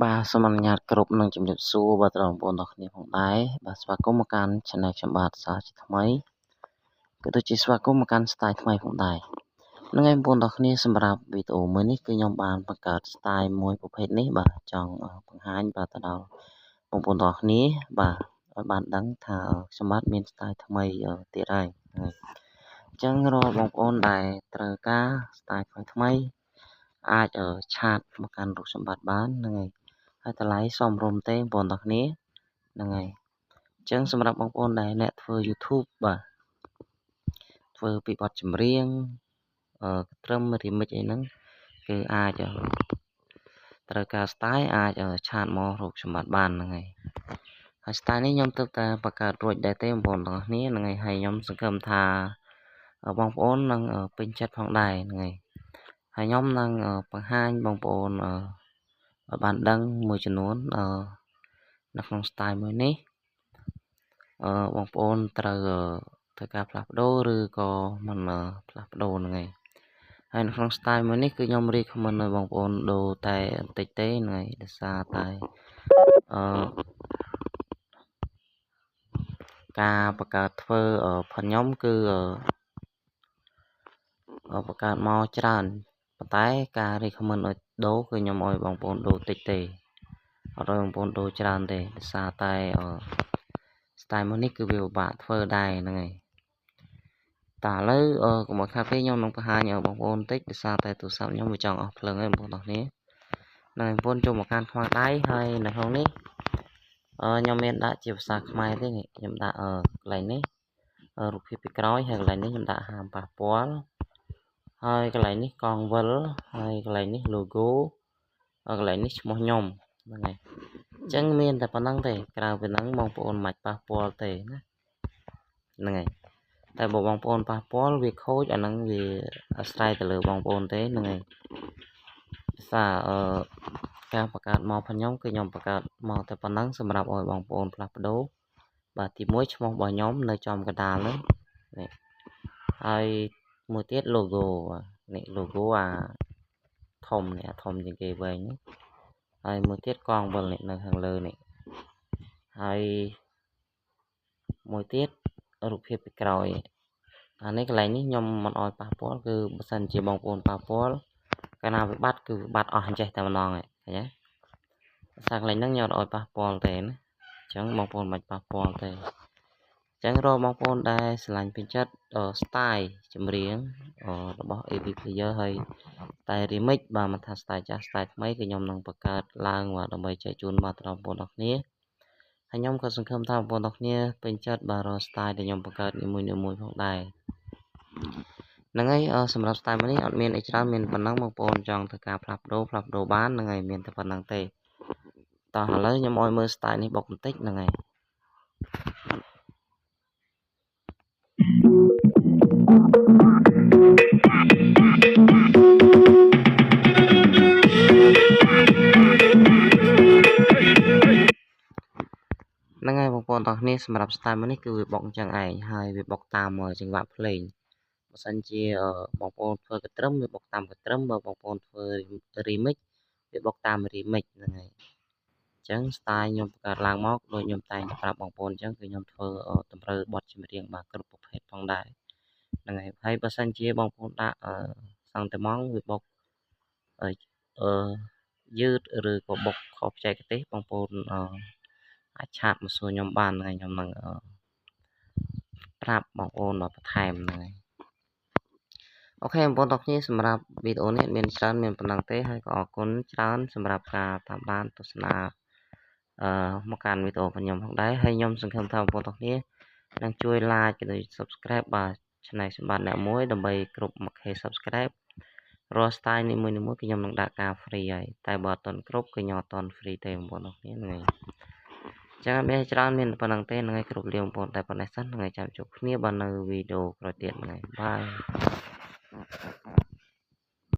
បាទសូមអនុញ្ញាតគ្រប់នឹងជំរាបសួរបាទបងប្អូនទាំងគ្នាផងដែរបាទស្វាគមន៍មកកាន់ Channel ខ្ញុំបាទសាជាថ្មីក៏ដូចជាស្វាគមន៍មកកាន់ Style ថ្មីផងដែរនឹងឯងបងប្អូនទាំងគ្នាសម្រាប់វីដេអូមួយនេះគឺខ្ញុំបានបង្កើត Style មួយប្រភេទនេះបាទចង់បង្ហាញបាទទៅដល់បងប្អូនទាំងគ្នាបាទឲ្យបានដឹងថាខ្ញុំបាទមាន Style ថ្មីទៀតហើយអញ្ចឹងរាល់បងប្អូនដែលត្រូវការ Style ថ្មីអាចឆាតមកកាន់រូបសម្បត្តិបានហ្នឹងហើយហើយតម្លៃសមរម្យទេបងប្អូនទាំងគ្នាហ្នឹងហើយអញ្ចឹងសម្រាប់បងប្អូនដែលអ្នកធ្វើ YouTube បាទធ្វើពីបទចម្រៀងត្រឹម remix អីហ្នឹងគឺអាចត្រូវការ style អាចឆាតមករូបសម្បត្តិបានហ្នឹងហើយ style នេះខ្ញុំទើបតែបង្កើតរួចដែរទេបងប្អូនទាំងគ្នាហ្នឹងហើយខ្ញុំសង្ឃឹមថាបងប្អូននឹងពេញចិត្តផងដែរហ្នឹងហើយខ្ញុំនឹងបង្ហាញបងប្អូនឲ្យបានដឹងមួយចំនួននៅក្នុង style មួយនេះបងប្អូនត្រូវធ្វើការផ្លាស់ប្ដូរឬក៏មិនផ្លាស់ប្ដូរហ្នឹងហើយនៅក្នុង style មួយនេះគឺខ្ញុំ recommend ឲ្យបងប្អូនដូរតែបន្តិចទេហ្នឹងហើយដោយសារតែការបង្កើតធ្វើផងខ្ញុំគឺបង្កើតមកច្រើនប៉ុន្តែការ recommend ឲ្យដូរគឺខ្ញុំឲ្យបងប្អូនដូរតិចទេអត់ឲ្យបងប្អូនដូរច្រើនទេដោយសារតែ style មួយនេះគឺវាពិបាកធ្វើដែរហ្នឹងហើយតែឥឡូវកុំឲ្យខាតពេលខ្ញុំនឹងបង្ហាញឲ្យបងប្អូនបន្តិចដោយសារតែទូរស័ព្ទខ្ញុំវាចង់អស់ភ្លើងហើយបងប្អូនទាំងគ្នាបងប្អូនចូលមកកាន់ខ្មៅដៃហើយនៅក្នុងនេះខ្ញុំមានដាក់ជាភាសាខ្មែរទេខ្ញុំដាក់កន្លែងនេះរូបភាពពីក្រោយហើយកន្លែងនេះខ្ញុំដាក់ហាមប៉ះពាល់ហើយកន្លែងនេះកងវិលហើយកន្លែងនេះ logo ហើយកន្លែងនេះឈ្មោះខ្ញុំហ្នឹងហើយអញ្ចឹងមានតែប៉ុណ្្នឹងទេក្រៅពីហ្នឹងបងប្អូនមិនប៉ះពាល់ទេណាហ្នឹងហើយតែបើបងប្អូនប៉ះពាល់វាខូចអាហ្នឹងវាអាស្រ័យទៅលើបងប្អូនទេហ្នឹងហើយភាសាការបង្កើតមកផងខ្ញុំគឺខ្ញុំបង្កើតមកតែប៉ុណ្្នឹងសម្រាប់ឲ្យបងប្អូនផ្លាស់ប្ដូរបាទទី1ឈ្មោះរបស់ខ្ញុំនៅចំកណ្ដាលនេះហើយមួយទៀត logo នេះ logo អាធំនេះអាធំជាងគេវែងហើយមួយទៀតកងវិលនេះនៅខាងលើនេះហើយមួយទៀតរូបភាពពីក្រោយអានេះកន្លែងនេះខ្ញុំមិនអោយប៉ះពាល់គឺបើសិនជាបងប្អូនប៉ះពាល់កាលណាវាបាត់គឺបាត់អស់អញ្ចេះតែម្ដងឃើញទេសារកន្លែងហ្នឹងខ្ញុំអត់អោយប៉ះពាល់ទេណាអញ្ចឹងបងប្អូនមិនប៉ះពាល់ទេអញ្ចឹងរាល់បងប្អូនដែលស្រឡាញ់ពេញចិត្តstyle ចម្រៀងរបស់ AV Player ហើយតែ remix បាទមិនថា style ចាស់ style ថ្មីគឺខ្ញុំនឹងបង្កើតឡើងដើម្បីចែកជូនបាទដល់បងប្អូនទាំងគ្នាហើយខ្ញុំក៏សង្ឃឹមថាបងប្អូនទាំងគ្នាពេញចិត្តបាទរាល់ style ដែលខ្ញុំបង្កើតនីមួយៗផងដែរហ្នឹងហើយសម្រាប់ style នេះអត់មានអីច្រើនមានប៉ុណ្ណឹងបងប្អូនចង់ធ្វើការផ្លាស់ប្ដូរបានហ្នឹងហើយមានតែប៉ុណ្ណឹងទេតោះឥឡូវខ្ញុំឲ្យមើល style នេះបុកបន្តិចហ្នឹងហើយហ្នឹងហើយបងប្អូនទាំងគ្នាសម្រាប់ style នេះគឺវាបុកអញ្ចឹងឯងហើយវាបុកតាមចង្វាក់ភ្លេងបើសិនជាបងប្អូនធ្វើកត្រឹមវាបុកតាមកត្រឹមបើបងប្អូនធ្វើ remix វាបុកតាម remix ហ្នឹងហើយអញ្ចឹង style ខ្ញុំបង្កើតឡើងមកដូចខ្ញុំតែងប្រាប់បងប្អូនអញ្ចឹងគឺខ្ញុំធ្វើតម្រូវបទចម្រៀងបាទគ្រប់ប្រភេទផងដែរហ្នឹងហើយបើសិនជាបងប្អូនដាក់សង់តែម៉ង់វាបុកយឺតឬក៏បុកខុសបច្ចេកទេសបងប្អូនអាចឆាតមកសួរខ្ញុំបានហើយខ្ញុំនឹងប្រាប់បងប្អូនបន្ថែមហ្នឹងហើយអូខេបងប្អូនទាំងគ្នាសម្រាប់វីដេអូនេះមានច្រើនមានប៉ុណ្ណឹងទេហើយក៏អរគុណច្រើនសម្រាប់ការតាមដានទស្សនាមកកាន់វីដេអូរបស់ខ្ញុំផងដែរហើយខ្ញុំសង្ឃឹមថាបងប្អូនទាំងគ្នានឹងជួយ like ឬ subscribe បាទ Channel សម្បត្តិអ្នកមួយដើម្បីគ្រប់ 1k subscribe រាល់ style នីមួយៗគឺខ្ញុំនឹងដាក់ការ free ហើយតែបើអត់ទាន់គ្រប់គឺខ្ញុំអត់ទាន់ free ទេបងប្អូនទាំងគ្នាហ្នឹងហើយចឹងមានច្រើនមានប៉ុណ្ណឹងទេហ្នឹងហើយគ្រប់លាបងប្អូនតែប៉ុណ្ណេះសិនហ្នឹងហើយចាំជួបគ្នាបាទនៅវីដេអូក្រោយទៀតហ្នឹងហើយបាយ